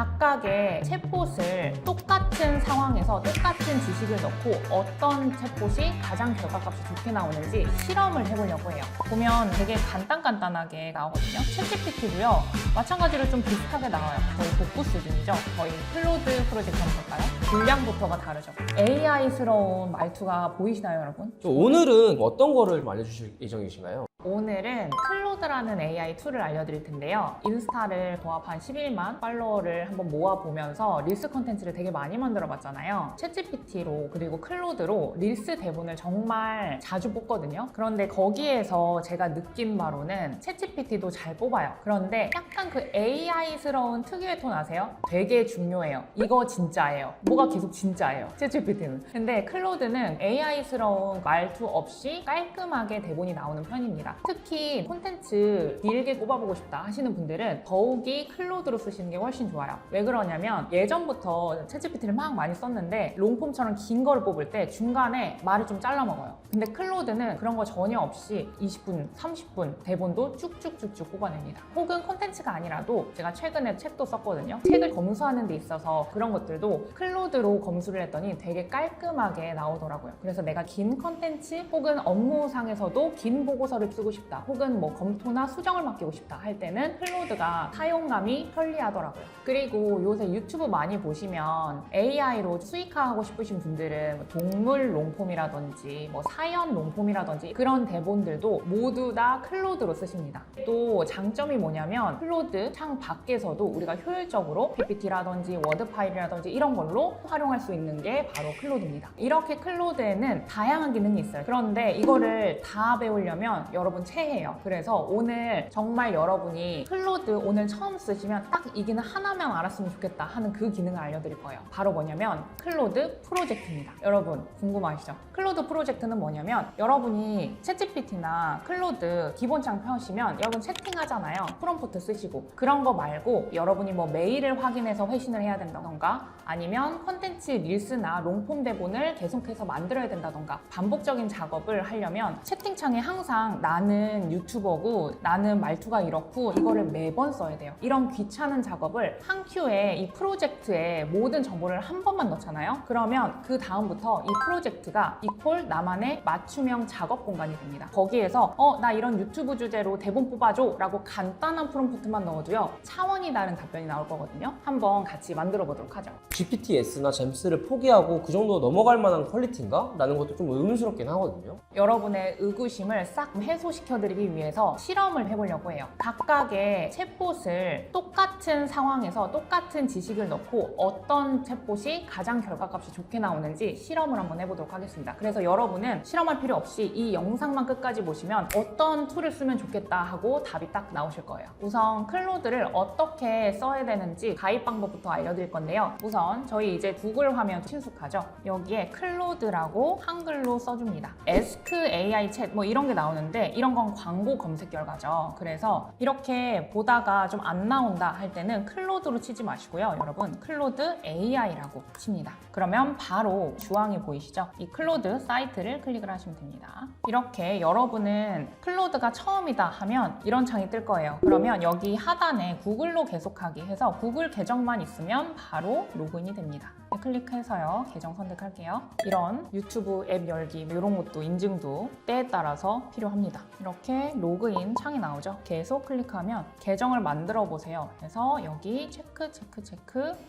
각각의 챗봇을 똑같은 상황에서 똑같은 지식을 넣고 어떤 챗봇이 가장 결과값이 좋게 나오는지 실험을 해보려고 해요. 보면 되게 간단하게 나오거든요. 챗GPT도요. 마찬가지로 좀 비슷하게 나와요. 거의 복구 수준이죠. 거의 클로드 프로젝트 한번 볼까요? 분량부터가 다르죠. AI스러운 말투가 보이시나요, 여러분? 오늘은 어떤 거를 좀 알려주실 예정이신가요? 오늘은 클로드라는 AI 툴을 알려드릴 텐데요. 인스타를 고합한 11만 팔로워를 한번 모아보면서 릴스 컨텐츠를 되게 많이 만들어봤잖아요. 챗GPT로 그리고 클로드로 릴스 대본을 정말 자주 뽑거든요. 그런데 거기에서 제가 느낀 바로는 챗GPT도 잘 뽑아요. 그런데 약간 그 AI스러운 특유의 톤 아세요? 되게 중요해요. 이거 진짜예요. 뭐가 계속 진짜예요. 챗GPT는. 근데 클로드는 AI스러운 말투 없이 깔끔하게 대본이 나오는 편입니다. 특히 콘텐츠 길게 꼽아보고 싶다 하시는 분들은 더욱이 클로드로 쓰시는 게 훨씬 좋아요. 왜 그러냐면 예전부터 챗GPT를 막 많이 썼는데 롱폼처럼 긴 거를 뽑을 때 중간에 말을 좀 잘라 먹어요. 근데 클로드는 그런 거 전혀 없이 20분, 30분 대본도 쭉쭉쭉쭉 뽑아냅니다. 혹은 콘텐츠가 아니라도 제가 최근에 책도 썼거든요. 책을 검수하는 데 있어서 그런 것들도 클로드로 검수를 했더니 되게 깔끔하게 나오더라고요. 그래서 내가 긴 콘텐츠 혹은 업무상에서도 긴 보고서를 쓰고 싶다 혹은 뭐 검토나 수정을 맡기고 싶다 할 때는 클로드가 사용감이 편리하더라고요. 그리고 요새 유튜브 많이 보시면 AI로 수익화하고 싶으신 분들은 동물 롱폼이라든지 뭐 사연 롱폼이라든지 그런 대본들도 모두 다 클로드로 쓰십니다. 또 장점이 뭐냐면 클로드 창 밖에서도 우리가 효율적으로 PPT라든지 워드 파일이라든지 이런 걸로 활용할 수 있는 게 바로 클로드입니다. 이렇게 클로드에는 다양한 기능이 있어요. 그런데 이거를 다 배우려면 여러분 체해요. 그래서 오늘 정말 여러분이 클로드 오늘 처음 쓰시면 딱 이 기능 하나만 알았으면 좋겠다 하는 그 기능을 알려드릴 거예요. 바로 뭐냐면 클로드 프로젝트입니다. 여러분 궁금하시죠? 클로드 프로젝트는 뭐냐면 여러분이 챗GPT나 클로드 기본창 펴시면 여러분 채팅하잖아요. 프롬프트 쓰시고 그런 거 말고 여러분이 뭐 메일을 확인해서 회신을 해야 된다던가 아니면 컨텐츠 릴스나 롱폼 대본을 계속해서 만들어야 된다던가 반복적인 작업을 하려면 채팅창에 항상 나는 유튜버고 나는 말투가 이렇고 이거를 매번 써야 돼요. 이런 귀찮은 작업을 한 큐에 이 프로젝트에 모든 정보를 한 번만 넣잖아요. 그러면 그 다음부터 이 프로젝트가 이퀄 나만의 맞춤형 작업 공간이 됩니다. 거기에서 나 이런 유튜브 주제로 대본 뽑아줘 라고 간단한 프롬프트만 넣어도요 차원이 다른 답변이 나올 거거든요. 한번 같이 만들어 보도록 하죠. GPTS나 잼스를 포기하고 그 정도 넘어갈 만한 퀄리티인가? 라는 것도 좀 의문스럽긴 하거든요. 여러분의 의구심을 싹 해소시켜드리기 위해서 실험을 해보려고 해요. 각각의 챗봇을 똑같은 상황에서 똑같은 지식을 넣고 어떤 챗봇이 가장 결과값이 좋게 나오는지 실험을 한번 해보도록 하겠습니다. 그래서 여러분은 실험할 필요 없이 이 영상만 끝까지 보시면 어떤 툴을 쓰면 좋겠다 하고 답이 딱 나오실 거예요. 우선 클로드를 어떻게 써야 되는지 가입 방법부터 알려드릴 건데요. 우선 저희 이제 구글 화면 친숙하죠? 여기에 클로드라고 한글로 써줍니다. Ask AI 챗 뭐 이런 게 나오는데 이런 건 광고 검색 결과죠. 그래서 이렇게 보다가 좀 안 나온다 할 때는 클로드로 치지 마시고요. 여러분 클로드 AI라고 칩니다. 그러면 바로 주황이 보이시죠? 이 클로드 사이트를 클릭을 하시면 됩니다. 이렇게 여러분은 클로드가 처음이다 하면 이런 창이 뜰 거예요. 그러면 여기 하단에 구글로 계속하기 해서 구글 계정만 있으면 바로 로그인이 됩니다. 클릭해서요 계정 선택할게요. 이런 유튜브 앱 열기 이런 것도 인증도 때에 따라서 필요합니다. 이렇게 로그인 창이 나오죠. 계속 클릭하면 계정을 만들어 보세요. 그래서 여기 체크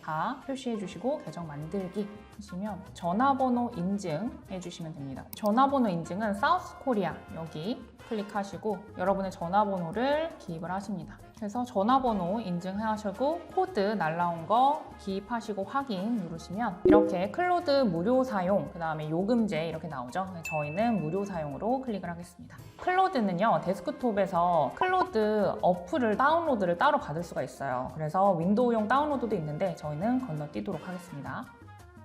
다 표시해 주시고 계정 만들기 하시면 전화번호 인증해 주시면 됩니다. 전화번호 인증은 사우스 코리아 여기 클릭하시고 여러분의 전화번호를 기입을 하십니다. 그래서 전화번호 인증하시고 코드 날라온 거 기입하시고 확인 누르시면 이렇게 클로드 무료 사용 그 다음에 요금제 이렇게 나오죠. 저희는 무료 사용으로 클릭을 하겠습니다. 클로드는요 데스크톱에서 클로드 어플을 다운로드를 따로 받을 수가 있어요. 그래서 윈도우용 다운로드도 있는데 저희는 건너뛰도록 하겠습니다.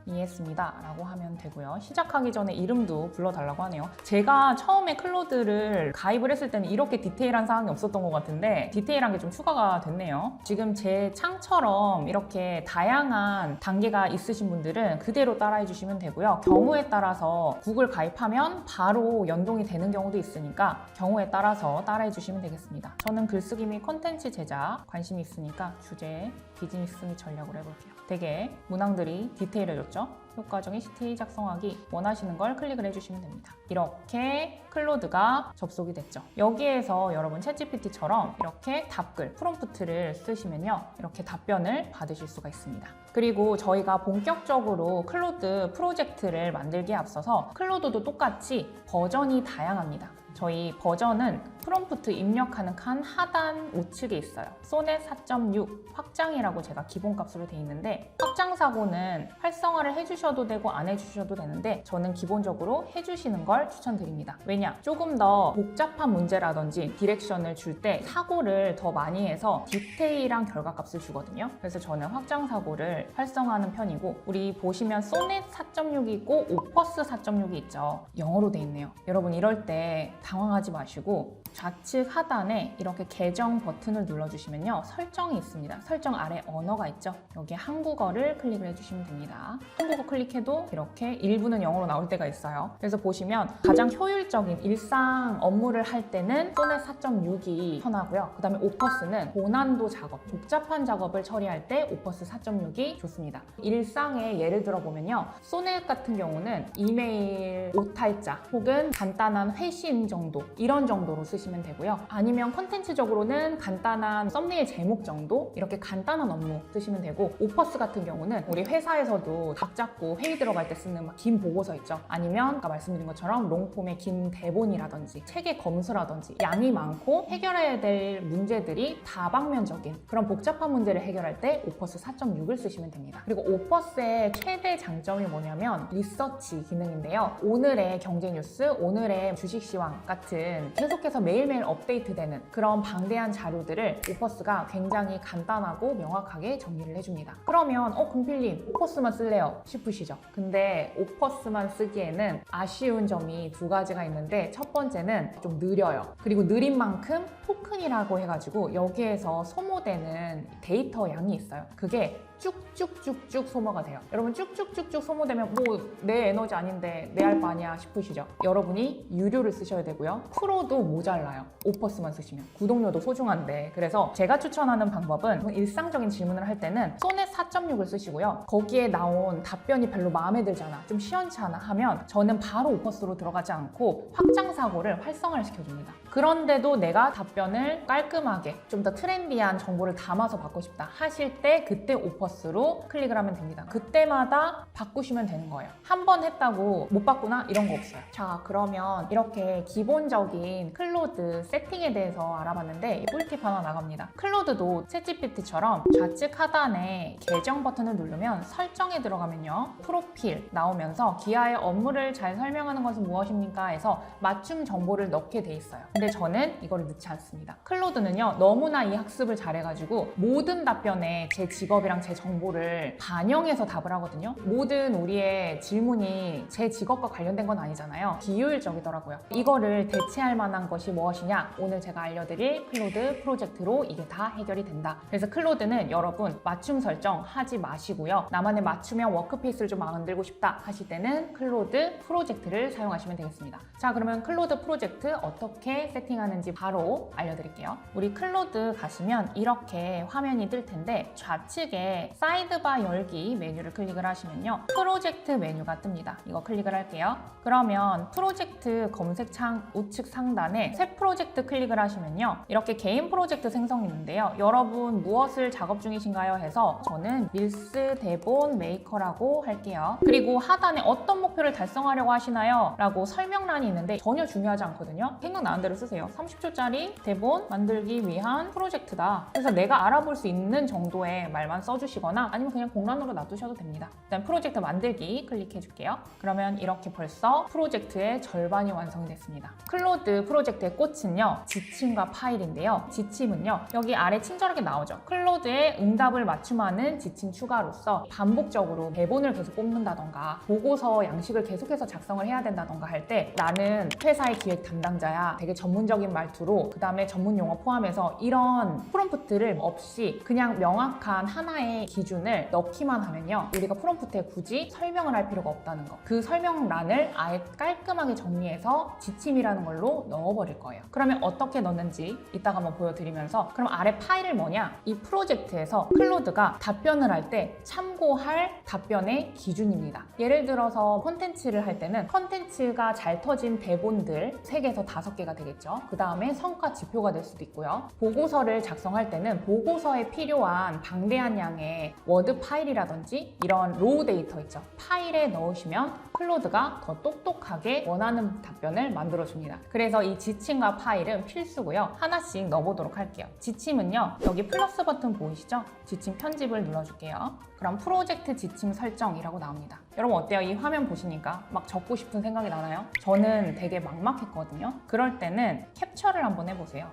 이해했습니다 라고 하면 되고요. 시작하기 전에 이름도 불러달라고 하네요. 제가 처음에 클로드를 가입을 했을 때는 이렇게 디테일한 사항이 없었던 것 같은데 디테일한 게 좀 추가가 됐네요. 지금 제 창처럼 이렇게 다양한 단계가 있으신 분들은 그대로 따라해 주시면 되고요. 경우에 따라서 구글 가입하면 바로 연동이 되는 경우도 있으니까 경우에 따라서 따라해 주시면 되겠습니다. 저는 글쓰기 및 컨텐츠 제작 관심이 있으니까 주제 비즈니스 및 전략으로 해볼게요. 되게 문항들이 디테일해졌죠? 효과적인 CTA 작성하기 원하시는 걸 클릭을 해주시면 됩니다. 이렇게 클로드가 접속이 됐죠. 여기에서 여러분 챗GPT처럼 이렇게 답글, 프롬프트를 쓰시면요. 이렇게 답변을 받으실 수가 있습니다. 그리고 저희가 본격적으로 클로드 프로젝트를 만들기에 앞서서 클로드도 똑같이 버전이 다양합니다. 저희 버전은 프롬프트 입력하는 칸 하단 우측에 있어요. 소넷 4.6 확장이라고 제가 기본값으로 되어 있는데 확장 사고는 활성화를 해주셔도 되고 안 해주셔도 되는데 저는 기본적으로 해주시는 걸 추천드립니다. 왜냐? 조금 더 복잡한 문제라든지 디렉션을 줄 때 사고를 더 많이 해서 디테일한 결과값을 주거든요. 그래서 저는 확장 사고를 활성화하는 편이고 우리 보시면 소넷 4.6이 있고 오퍼스 4.6이 있죠. 영어로 돼 있네요. 여러분 이럴 때 당황하지 마시고 좌측 하단에 이렇게 계정 버튼을 눌러주시면요. 설정이 있습니다. 설정 아래 언어가 있죠. 여기에 한국어를 클릭을 해주시면 됩니다. 한국어 클릭해도 이렇게 일부는 영어로 나올 때가 있어요. 그래서 보시면 가장 효율적인 일상 업무를 할 때는 소넷 4.6이 편하고요. 그 다음에 오퍼스는 고난도 작업, 복잡한 작업을 처리할 때 오퍼스 4.6이 좋습니다. 일상에 예를 들어 보면요. 소넷 같은 경우는 이메일 오탈자 혹은 간단한 회신 정도 이런 정도로 쓰시면 되고요. 아니면 컨텐츠적으로는 간단한 썸네일 제목 정도 이렇게 간단한 업무 쓰시면 되고 오퍼스 같은 경우는 우리 회사에서도 각 잡고 회의 들어갈 때 쓰는 막 긴 보고서 있죠. 아니면 아까 말씀드린 것처럼 롱폼의 긴 대본이라든지 책의 검수라든지 양이 많고 해결해야 될 문제들이 다방면적인 그런 복잡한 문제를 해결할 때 오퍼스 4.6을 쓰시면 됩니다. 그리고 오퍼스의 최대 장점이 뭐냐면 리서치 기능인데요. 오늘의 경제 뉴스, 오늘의 주식시황 같은 계속해서 매일매일 업데이트되는 그런 방대한 자료들을 오퍼스가 굉장히 간단하고 명확하게 정리를 해줍니다. 그러면 금필님 오퍼스만 쓸래요 싶으시죠? 근데 오퍼스만 쓰기에는 아쉬운 점이 두 가지가 있는데 첫 번째는 좀 느려요. 그리고 느린 만큼 토큰이라고 해가지고 여기에서 소모되는 데이터 양이 있어요. 그게 쭉쭉쭉쭉 소모가 돼요. 여러분 쭉쭉쭉쭉 소모되면 뭐 내 에너지 아닌데 내 할 바 아니야 싶으시죠? 여러분이 유료를 쓰셔야 되고요. 프로도 모자라요. 오퍼스만 쓰시면. 구독료도 소중한데 그래서 제가 추천하는 방법은 일상적인 질문을 할 때는 소넷 4.6을 쓰시고요. 거기에 나온 답변이 별로 마음에 들잖아. 좀 시원찮아 하면 저는 바로 오퍼스로 들어가지 않고 확장 사고를 활성화를 시켜줍니다. 그런데도 내가 답변을 깔끔하게 좀 더 트렌디한 정보를 담아서 받고 싶다 하실 때 그때 오퍼스로 클릭을 하면 됩니다. 그때마다 바꾸시면 되는 거예요. 한 번 했다고 못 바꾸나? 이런 거 없어요. 자, 그러면 이렇게 기본적인 클로드 세팅에 대해서 알아봤는데 꿀팁 하나 나갑니다. 클로드도 챗GPT처럼 좌측 하단에 계정 버튼을 누르면 설정에 들어가면요. 프로필 나오면서 기아의 업무를 잘 설명하는 것은 무엇입니까? 해서 맞춤 정보를 넣게 돼 있어요. 근데 저는 이거를 넣지 않습니다. 클로드는요. 너무나 이 학습을 잘해가지고 모든 답변에 제 직업이랑 제 정보를 반영해서 답을 하거든요. 모든 우리의 질문이 제 직업과 관련된 건 아니잖아요. 비효율적이더라고요. 이거를 대체할 만한 것이 무엇이냐? 오늘 제가 알려드릴 클로드 프로젝트로 이게 다 해결이 된다. 그래서 클로드는 여러분 맞춤 설정 하지 마시고요. 나만의 맞춤형 워크페이스를 좀 만들고 싶다 하실 때는 클로드 프로젝트를 사용하시면 되겠습니다. 자, 그러면 클로드 프로젝트 어떻게 세팅하는지 바로 알려드릴게요. 우리 클로드 가시면 이렇게 화면이 뜰 텐데 좌측에 사이드바 열기 메뉴를 클릭을 하시면요. 프로젝트 메뉴가 뜹니다. 이거 클릭을 할게요. 그러면 프로젝트 검색창 우측 상단에 새 프로젝트 클릭을 하시면요. 이렇게 개인 프로젝트 생성이 있는데요. 여러분 무엇을 작업 중이신가요? 해서 저는 밀스 대본 메이커라고 할게요. 그리고 하단에 어떤 목표를 달성하려고 하시나요? 라고 설명란이 있는데 전혀 중요하지 않거든요. 생각나는 대로 쓰세요. 30초짜리 대본 만들기 위한 프로젝트다. 그래서 내가 알아볼 수 있는 정도의 말만 써주시거나 아니면 그냥 공란으로 놔두셔도 됩니다. 일단 프로젝트 만들기 클릭해 줄게요. 그러면 이렇게 벌써 프로젝트의 절반이 완성됐습니다. 클로드 프로젝트의 꽃은요, 지침과 파일인데요. 지침은요, 여기 아래 친절하게 나오죠. 클로드에 응답을 맞춤하는 지침 추가로서 반복적으로 대본을 계속 뽑는다던가 보고서 양식을 계속해서 작성을 해야 된다던가 할 때 나는 회사의 기획 담당자야, 되게 전문적인 말투로 그 다음에 전문 용어 포함해서 이런 프롬프트를 없이 그냥 명확한 하나의 기준을 넣기만 하면요, 우리가 프롬프트에 굳이 설명을 할 필요가 없다는 거. 그 설명란을 아예 깔끔하게 정리해서 지침이라는 걸로 넣어버릴 거예요. 그러면 어떻게 넣는지 이따가 한번 보여드리면서, 그럼 아래 파일을 뭐냐? 이 프로젝트에서 클로드가 답변을 할 때 참고할 답변의 기준입니다. 예를 들어서 콘텐츠를 할 때는 콘텐츠가 잘 터진 대본들 3개에서 5개가 되겠죠. 그 다음에 성과 지표가 될 수도 있고요. 보고서를 작성할 때는 보고서에 필요한 방대한 양의 워드 파일이라든지 이런 로우 데이터 있죠. 파일에 넣으시면 클로드가 더 똑똑하게 원하는 답변을 만들어줍니다. 그래서 이 지침과 파일은 필수고요. 하나씩 넣어보도록 할게요. 지침은요, 여기 플러스 버튼 보이시죠? 지침 편집을 눌러줄게요. 그럼 프로젝트 지침 설정이라고 나옵니다. 여러분 어때요? 이 화면 보시니까 막 적고 싶은 생각이 나나요? 저는 되게 막막했거든요. 그럴 때는 캡처를 한번 해보세요.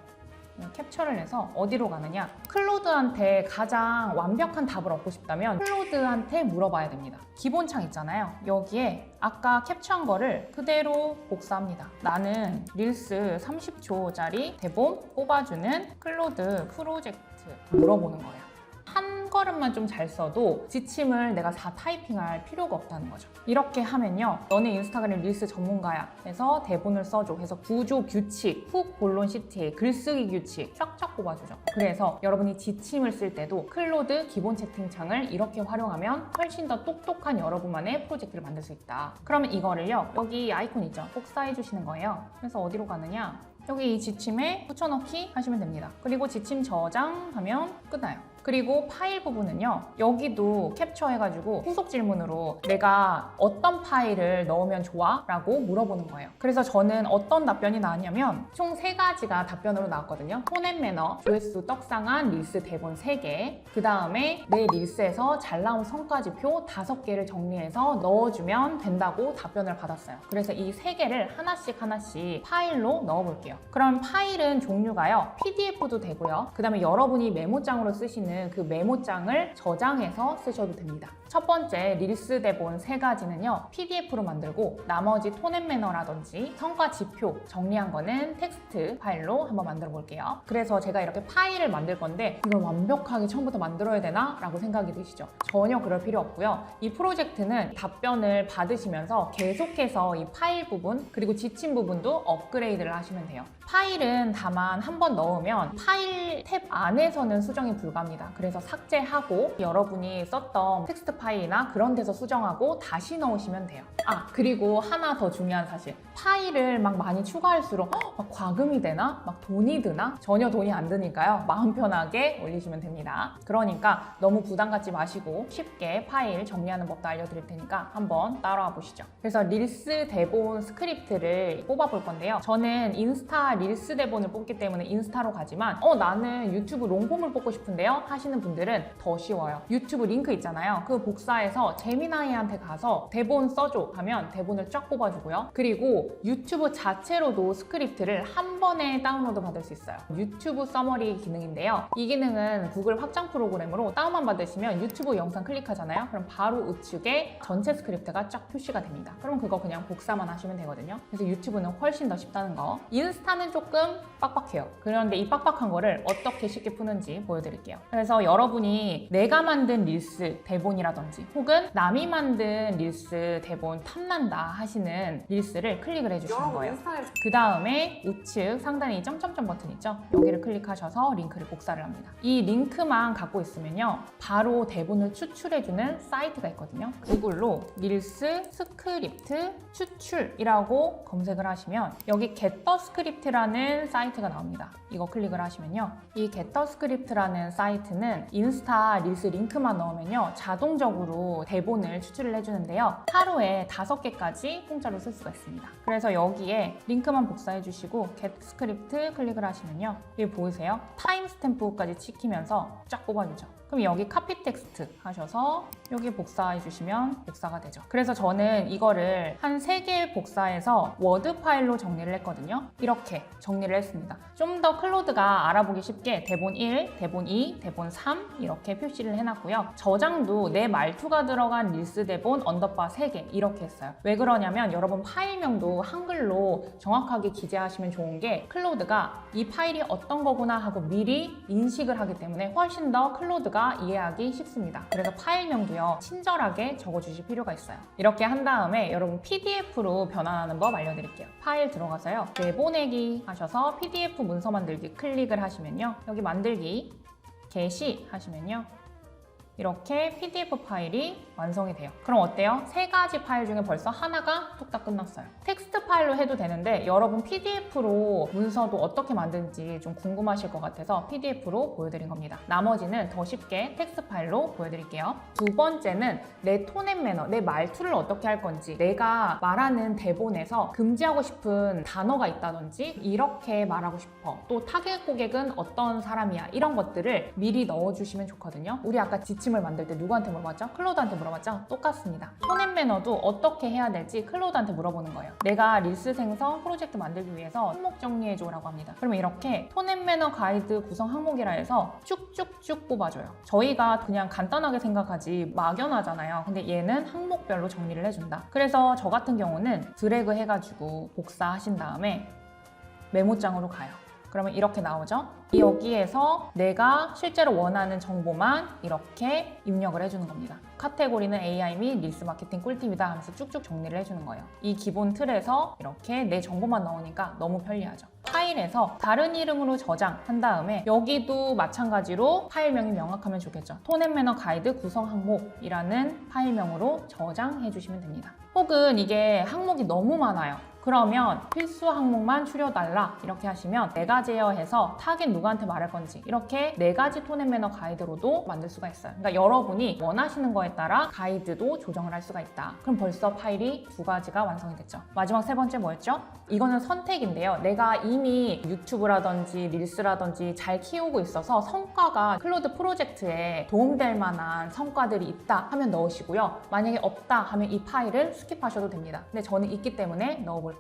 캡처를 해서 어디로 가느냐? 클로드한테 가장 완벽한 답을 얻고 싶다면 클로드한테 물어봐야 됩니다. 기본창 있잖아요. 여기에 아까 캡처한 거를 그대로 복사합니다. 나는 릴스 30초짜리 대본 뽑아주는 클로드 프로젝트 물어보는 거예요. 한 걸음만 좀 잘 써도 지침을 내가 다 타이핑할 필요가 없다는 거죠. 이렇게 하면요, 너네 인스타그램 릴스 전문가야 해서 대본을 써줘 해서 구조 규칙, 훅 본론 CTA, 글쓰기 규칙 쫙쫙 뽑아주죠. 그래서 여러분이 지침을 쓸 때도 클로드 기본 채팅창을 이렇게 활용하면 훨씬 더 똑똑한 여러분만의 프로젝트를 만들 수 있다. 그러면 이거를요, 여기 아이콘 있죠? 복사해 주시는 거예요. 그래서 어디로 가느냐? 여기 이 지침에 붙여넣기 하시면 됩니다. 그리고 지침 저장하면 끝나요. 그리고 파일 부분은요, 여기도 캡처해가지고 후속 질문으로 내가 어떤 파일을 넣으면 좋아? 라고 물어보는 거예요. 그래서 저는 어떤 답변이 나왔냐면 총 3가지가 답변으로 나왔거든요. 톤앤매너, 조회수 떡상한 릴스 대본 3개, 그 다음에 내 릴스에서 잘 나온 성과지표 5개를 정리해서 넣어주면 된다고 답변을 받았어요. 그래서 이 3개를 하나씩 파일로 넣어볼게요. 그럼 파일은 종류가요, PDF도 되고요. 그 다음에 여러분이 메모장으로 쓰시는 그 메모장을 저장해서 쓰셔도 됩니다. 첫 번째 릴스 대본 3가지는요, PDF로 만들고 나머지 톤앤매너라든지 성과 지표 정리한 거는 텍스트 파일로 한번 만들어 볼게요. 그래서 제가 이렇게 파일을 만들 건데 이걸 완벽하게 처음부터 만들어야 되나? 라고 생각이 드시죠? 전혀 그럴 필요 없고요. 이 프로젝트는 답변을 받으시면서 계속해서 이 파일 부분 그리고 지침 부분도 업그레이드를 하시면 돼요. 파일은 다만 한번 넣으면 파일 탭 안에서는 수정이 불가합니다. 그래서 삭제하고 여러분이 썼던 텍스트 파일이나 그런 데서 수정하고 다시 넣으시면 돼요. 그리고 하나 더 중요한 사실, 파일을 막 많이 추가할수록 막 과금이 되나? 막 돈이 드나? 전혀 돈이 안 드니까요, 마음 편하게 올리시면 됩니다. 그러니까 너무 부담 갖지 마시고 쉽게 파일 정리하는 법도 알려드릴 테니까 한번 따라와 보시죠. 그래서 릴스 대본 스크립트를 뽑아볼 건데요, 저는 인스타 릴스 대본을 뽑기 때문에 인스타로 가지만 나는 유튜브 롱폼을 뽑고 싶은데요 하시는 분들은 더 쉬워요. 유튜브 링크 있잖아요. 그 복사해서 제미나이한테 가서 대본 써줘 하면 대본을 쫙 뽑아주고요. 그리고 유튜브 자체로도 스크립트를 한 번에 다운로드 받을 수 있어요. 유튜브 서머리 기능인데요. 이 기능은 구글 확장 프로그램으로 다운만 받으시면 유튜브 영상 클릭하잖아요. 그럼 바로 우측에 전체 스크립트가 쫙 표시가 됩니다. 그럼 그거 그냥 복사만 하시면 되거든요. 그래서 유튜브는 훨씬 더 쉽다는 거. 인스타는 조금 빡빡해요. 그런데 이 빡빡한 거를 어떻게 쉽게 푸는지 보여드릴게요. 그래서 여러분이 내가 만든 릴스 대본이라든지 혹은 남이 만든 릴스 대본 탐난다 하시는 릴스를 클릭을 해주시는 거예요. 그 다음에 우측 상단에 이 점점점 버튼 있죠? 여기를 클릭하셔서 링크를 복사를 합니다. 이 링크만 갖고 있으면요, 바로 대본을 추출해주는 사이트가 있거든요. 구글로 릴스 스크립트 추출이라고 검색을 하시면 여기 겟더 스크립트라는 사이트가 나옵니다. 이거 클릭을 하시면요, 이 겟더 스크립트라는 사이트는 인스타 릴스 링크만 넣으면요, 자동적으로 대본을 추출을 해주는데요, 하루에 5개까지 공짜로 쓸 수가 있습니다. 그래서 여기에 링크만 복사해 주시고 겟 스크립트 클릭을 하시면요, 여기 보이세요? 타임 스탬프까지 찍히면서 쫙 뽑아주죠. 그럼 여기 카피 텍스트 하셔서 여기 복사해 주시면 복사가 되죠. 그래서 저는 이거를 한 3개 복사해서 워드 파일로 정리를 했거든요. 이렇게 정리를 했습니다. 좀 더 클로드가 알아보기 쉽게 대본 1, 대본 2, 대본 3 이렇게 표시를 해놨고요. 저장도 내 말투가 들어간 릴스 대본 언더바 3개 이렇게 했어요. 왜 그러냐면 여러분 파일명도 한글로 정확하게 기재하시면 좋은 게 클로드가 이 파일이 어떤 거구나 하고 미리 인식을 하기 때문에 훨씬 더 클로드가 이해하기 쉽습니다. 그래서 파일명도요 친절하게 적어주실 필요가 있어요. 이렇게 한 다음에 여러분 PDF로 변환하는 법 알려드릴게요. 파일 들어가서요 내보내기 하셔서 PDF 문서 만들기 클릭을 하시면요 여기 만들기 게시 하시면요 이렇게 PDF 파일이 완성이 돼요. 그럼 어때요? 3가지 파일 중에 벌써 하나가 뚝딱 끝났어요. 텍스트 파일로 해도 되는데 여러분 PDF로 문서도 어떻게 만드는지 좀 궁금하실 것 같아서 PDF로 보여드린 겁니다. 나머지는 더 쉽게 텍스트 파일로 보여드릴게요. 두 번째는 내 톤 앤 매너, 내 말투를 어떻게 할 건지 내가 말하는 대본에서 금지하고 싶은 단어가 있다든지 이렇게 말하고 싶어. 또 타겟 고객은 어떤 사람이야. 이런 것들을 미리 넣어주시면 좋거든요. 우리 아까 지침을 만들 때 누구한테 물어봤죠? 클로드한테 물어봤죠? 똑같습니다. 톤 앤 매너도 어떻게 해야 될지 클로드한테 물어보는 거예요. 내가 릴스 생성 프로젝트 만들기 위해서 항목 정리해줘라고 합니다. 그러면 이렇게 톤 앤 매너 가이드 구성 항목이라 해서 쭉쭉쭉 뽑아줘요. 저희가 그냥 간단하게 생각하지 막연하잖아요. 근데 얘는 항목별로 정리를 해준다. 그래서 저 같은 경우는 드래그 해가지고 복사하신 다음에 메모장으로 가요. 그러면 이렇게 나오죠? 여기에서 내가 실제로 원하는 정보만 이렇게 입력을 해주는 겁니다. 카테고리는 AI 및 릴스 마케팅 꿀팁이다 하면서 쭉쭉 정리를 해주는 거예요. 이 기본 틀에서 이렇게 내 정보만 넣으니까 너무 편리하죠. 파일에서 다른 이름으로 저장한 다음에 여기도 마찬가지로 파일명이 명확하면 좋겠죠. 톤 앤 매너 가이드 구성 항목이라는 파일명으로 저장해 주시면 됩니다. 혹은 이게 항목이 너무 많아요. 그러면 필수 항목만 추려달라 이렇게 하시면 내가 제어해서 타겟 누구한테 말할 건지 이렇게 4가지 톤 앤 매너 가이드로도 만들 수가 있어요. 그러니까 여러분이 원하시는 거에 따라 가이드도 조정을 할 수가 있다. 그럼 벌써 파일이 2가지가 완성이 됐죠. 마지막 3번째 뭐였죠? 이거는 선택인데요. 내가 이미 유튜브라든지 릴스라든지 잘 키우고 있어서 성과가 클로드 프로젝트에 도움될 만한 성과들이 있다 하면 넣으시고요. 만약에 없다 하면 이 파일을 스킵하셔도 됩니다. 근데 저는 있기 때문에 넣어볼게요.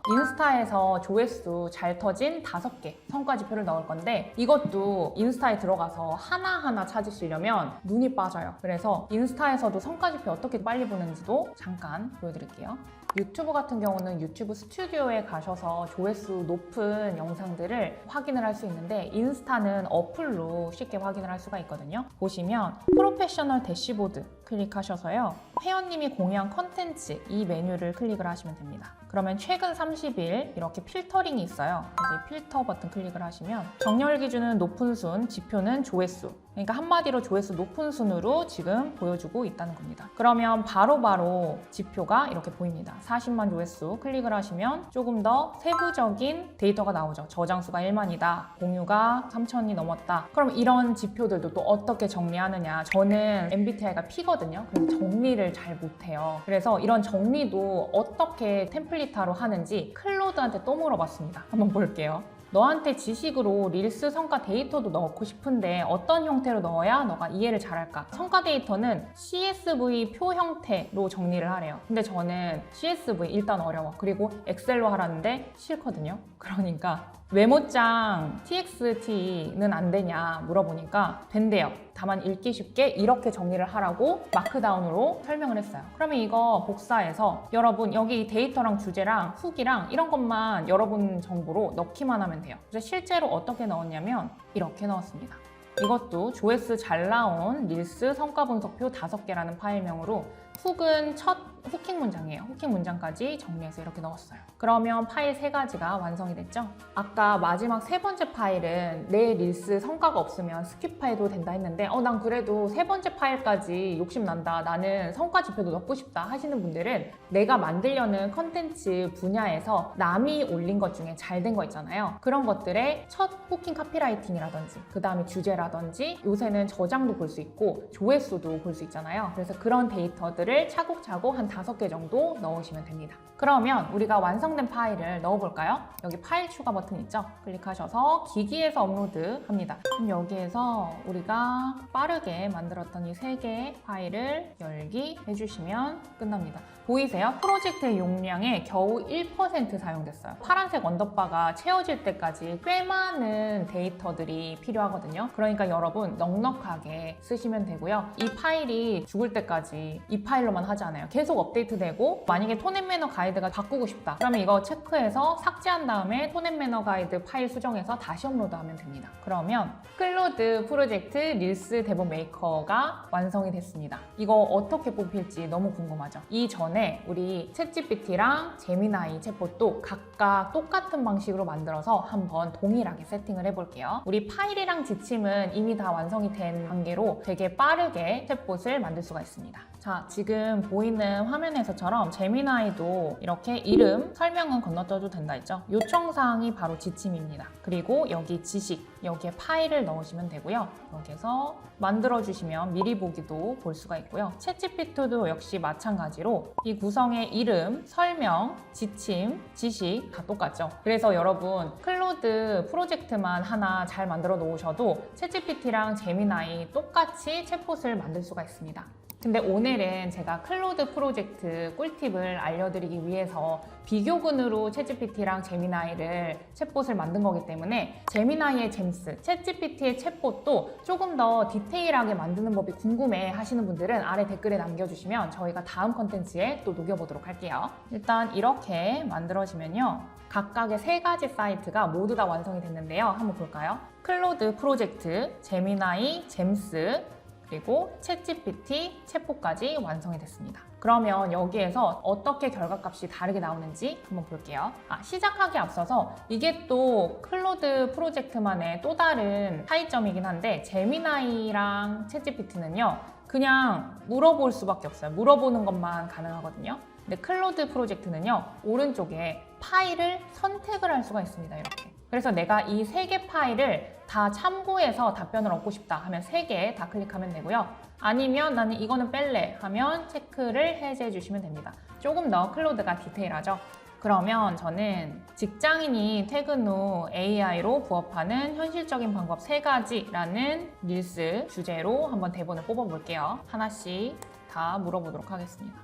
인스타에서 조회수 잘 터진 5개 성과 지표를 넣을 건데 이것도 인스타에 들어가서 하나하나 찾으시려면 눈이 빠져요. 그래서 인스타에서도 성과 지표 어떻게 빨리 보는지도 잠깐 보여드릴게요. 유튜브 같은 경우는 유튜브 스튜디오에 가셔서 조회수 높은 영상들을 확인을 할 수 있는데 인스타는 어플로 쉽게 확인을 할 수가 있거든요. 보시면 프로페셔널 대시보드 클릭하셔서요. 회원님이 공유한 컨텐츠 이 메뉴를 클릭을 하시면 됩니다. 그러면 최근 30일 이렇게 필터링이 있어요. 그래서 이 필터 버튼 클릭을 하시면 정렬 기준은 높은 순, 지표는 조회수. 그러니까 한마디로 조회수 높은 순으로 지금 보여주고 있다는 겁니다. 그러면 바로바로 지표가 이렇게 보입니다. 40만 조회수 클릭을 하시면 조금 더 세부적인 데이터가 나오죠. 저장수가 1만이다. 공유가 3천이 넘었다. 그럼 이런 지표들도 또 어떻게 정리하느냐. 저는 MBTI가 P거든요. 그래서 정리를 잘 못해요. 그래서 이런 정리도 어떻게 템플릿화로 하는지 클로드한테 또 물어봤습니다. 한번 볼게요. 너한테 지식으로 릴스 성과 데이터도 넣고 싶은데 어떤 형태로 넣어야 너가 이해를 잘할까? 성과 데이터는 CSV 표 형태로 정리를 하래요. 근데 저는 CSV 일단 어려워. 그리고 엑셀로 하라는데 싫거든요. 그러니까 메모장 TXT는 안 되냐 물어보니까 된대요. 다만 읽기 쉽게 이렇게 정리를 하라고 마크다운으로 설명을 했어요. 그러면 이거 복사해서 여러분 여기 데이터랑 주제랑 훅이랑 이런 것만 여러분 정보로 넣기만 하면 돼요. 그래서 실제로 어떻게 넣었냐면 이렇게 넣었습니다. 이것도 조회수 잘 나온 릴스 성과 분석표 5개라는 파일명으로 훅은 첫 후킹 문장이에요. 후킹 문장까지 정리해서 이렇게 넣었어요. 그러면 파일 3가지가 완성이 됐죠? 아까 마지막 3번째 파일은 내 릴스 성과가 없으면 스킵해도 된다 했는데 난 그래도 3번째 파일까지 욕심난다. 나는 성과 지표도 넣고 싶다 하시는 분들은 내가 만들려는 컨텐츠 분야에서 남이 올린 것 중에 잘 된 거 있잖아요. 그런 것들의 첫 후킹 카피라이팅이라든지 그 다음에 주제라든지 요새는 저장도 볼 수 있고 조회수도 볼 수 있잖아요. 그래서 그런 데이터들을 파일들을 차곡차곡 한 5개 정도 넣으시면 됩니다. 그러면 우리가 완성된 파일을 넣어볼까요? 여기 파일 추가 버튼 있죠? 클릭하셔서 기기에서 업로드 합니다. 그럼 여기에서 우리가 빠르게 만들었던 이 3개의 파일을 열기 해주시면 끝납니다. 보이세요? 프로젝트의 용량의 겨우 1% 사용됐어요. 파란색 언더바가 채워질 때까지 꽤 많은 데이터들이 필요하거든요. 그러니까 여러분 넉넉하게 쓰시면 되고요. 이 파일이 죽을 때까지 이 파일로만 하지 않아요. 계속 업데이트되고 만약에 톤앤매너 가이드가 바꾸고 싶다. 그러면 이거 체크해서 삭제한 다음에 톤앤매너 가이드 파일 수정해서 다시 업로드하면 됩니다. 그러면 클로드 프로젝트 릴스 데모 메이커가 완성이 됐습니다. 이거 어떻게 뽑힐지 너무 궁금하죠? 이전에 우리 챗GPT랑 제미나이 챗봇도 각각 똑같은 방식으로 만들어서 한번 동일하게 세팅을 해볼게요. 우리 파일이랑 지침은 이미 다 완성이 된 단계로 되게 빠르게 챗봇을 만들 수가 있습니다. 자, 지금 보이는 화면에서처럼 제미나이도 이렇게 이름, 설명은 건너뛰어도 된다 했죠? 요청사항이 바로 지침입니다. 그리고 여기 지식, 여기에 파일을 넣으시면 되고요. 여기서 만들어주시면 미리 보기도 볼 수가 있고요. 챗GPT도 역시 마찬가지로 이 구성의 이름, 설명, 지침, 지식 다 똑같죠. 그래서 여러분 클로드 프로젝트만 하나 잘 만들어 놓으셔도 챗GPT랑 제미나이 똑같이 챗봇을 만들 수가 있습니다. 근데 오늘은 제가 클로드 프로젝트 꿀팁을 알려드리기 위해서 비교군으로 챗GPT랑 제미나이를 챗봇을 만든 거기 때문에 제미나이의 잼스, 챗GPT의 챗봇도 조금 더 디테일하게 만드는 법이 궁금해 하시는 분들은 아래 댓글에 남겨주시면 저희가 다음 컨텐츠에 또 녹여보도록 할게요. 일단 이렇게 만들어지면요. 각각의 3가지 사이트가 모두 다 완성이 됐는데요. 한번 볼까요? 클로드 프로젝트, 제미나이, 잼스, 그리고 챗GPT, 챗봇까지 완성이 됐습니다. 그러면 여기에서 어떻게 결과값이 다르게 나오는지 한번 볼게요. 시작하기 앞서서 이게 또 클로드 프로젝트만의 또 다른 차이점이긴 한데 제미나이랑 챗GPT는요 그냥 물어볼 수밖에 없어요. 물어보는 것만 가능하거든요. 근데 클로드 프로젝트는요 오른쪽에 파일을 선택을 할 수가 있습니다. 이렇게. 그래서 내가 이 3개 파일을 다 참고해서 답변을 얻고 싶다 하면 3개 다 클릭하면 되고요. 아니면 나는 이거는 뺄래 하면 체크를 해제해 주시면 됩니다. 조금 더 클로드가 디테일하죠. 그러면 저는 직장인이 퇴근 후 AI로 부업하는 현실적인 방법 3가지라는 릴스 주제로 한번 대본을 뽑아볼게요. 하나씩 다 물어보도록 하겠습니다.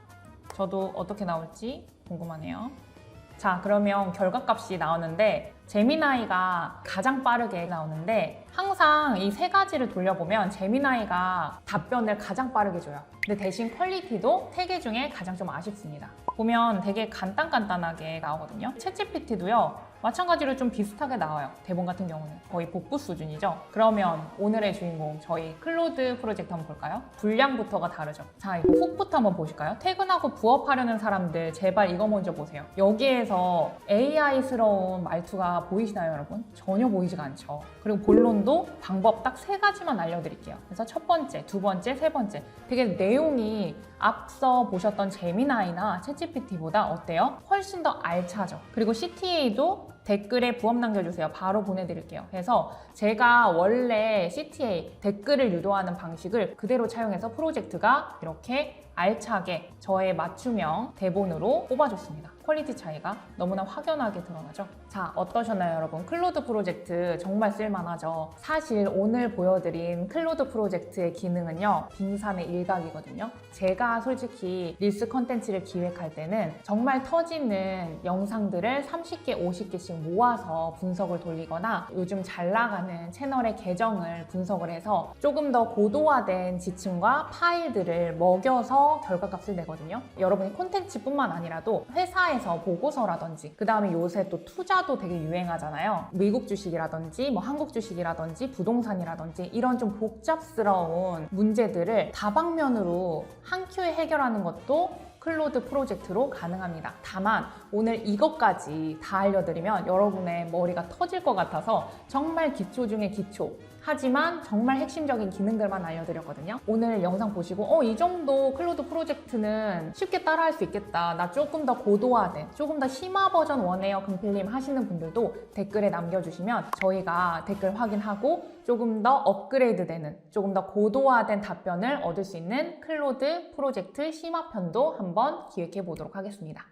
저도 어떻게 나올지 궁금하네요. 자, 그러면 결과값이 나오는데 제미나이가 가장 빠르게 나오는데 항상 이 3가지를 돌려보면 제미나이가 답변을 가장 빠르게 줘요. 근데 대신 퀄리티도 3개 중에 가장 좀 아쉽습니다. 보면 되게 간단하게 나오거든요. 챗GPT도요. 마찬가지로 좀 비슷하게 나와요. 대본 같은 경우는 거의 복부 수준이죠. 그러면 오늘의 주인공 저희 클로드 프로젝트 한번 볼까요? 분량부터가 다르죠. 자, 이거 훅부터 한번 보실까요? 퇴근하고 부업하려는 사람들 제발 이거 먼저 보세요. 여기에서 AI스러운 말투가 보이시나요, 여러분? 전혀 보이지가 않죠. 그리고 본론도 방법 딱 3가지만 알려드릴게요. 그래서 첫 번째, 두 번째, 세 번째 되게 내용이 앞서 보셨던 제미나이나 챗GPT보다 어때요? 훨씬 더 알차죠. 그리고 CTA도 댓글에 부업 남겨주세요. 바로 보내드릴게요. 그래서 제가 원래 CTA 댓글을 유도하는 방식을 그대로 차용해서 프로젝트가 이렇게 알차게 저의 맞춤형 대본으로 뽑아줬습니다. 퀄리티 차이가 너무나 확연하게 드러나죠. 자, 어떠셨나요, 여러분? 클로드 프로젝트 정말 쓸만하죠. 사실 오늘 보여드린 클로드 프로젝트의 기능은요, 빙산의 일각이거든요. 제가 솔직히 릴스 컨텐츠를 기획할 때는 정말 터지는 영상들을 30개, 50개씩 모아서 분석을 돌리거나 요즘 잘 나가는 채널의 계정을 분석을 해서 조금 더 고도화된 지침과 파일들을 먹여서 결과값을 내거든요. 여러분이 콘텐츠뿐만 아니라도 회사에서 보고서라든지 그 다음에 요새 또 투자도 되게 유행하잖아요. 미국 주식이라든지 뭐 한국 주식이라든지 부동산이라든지 이런 좀 복잡스러운 문제들을 다방면으로 한 큐에 해결하는 것도 클로드 프로젝트로 가능합니다. 다만 오늘 이것까지 다 알려드리면 여러분의 머리가 터질 것 같아서 정말 기초 중에 기초 하지만 정말 핵심적인 기능들만 알려드렸거든요. 오늘 영상 보시고 이 정도 클로드 프로젝트는 쉽게 따라할 수 있겠다. 나 조금 더 고도화된, 조금 더 심화 버전 원해요 금필님 하시는 분들도 댓글에 남겨주시면 저희가 댓글 확인하고 조금 더 업그레이드되는, 조금 더 고도화된 답변을 얻을 수 있는 클로드 프로젝트 심화편도 한번 기획해 보도록 하겠습니다.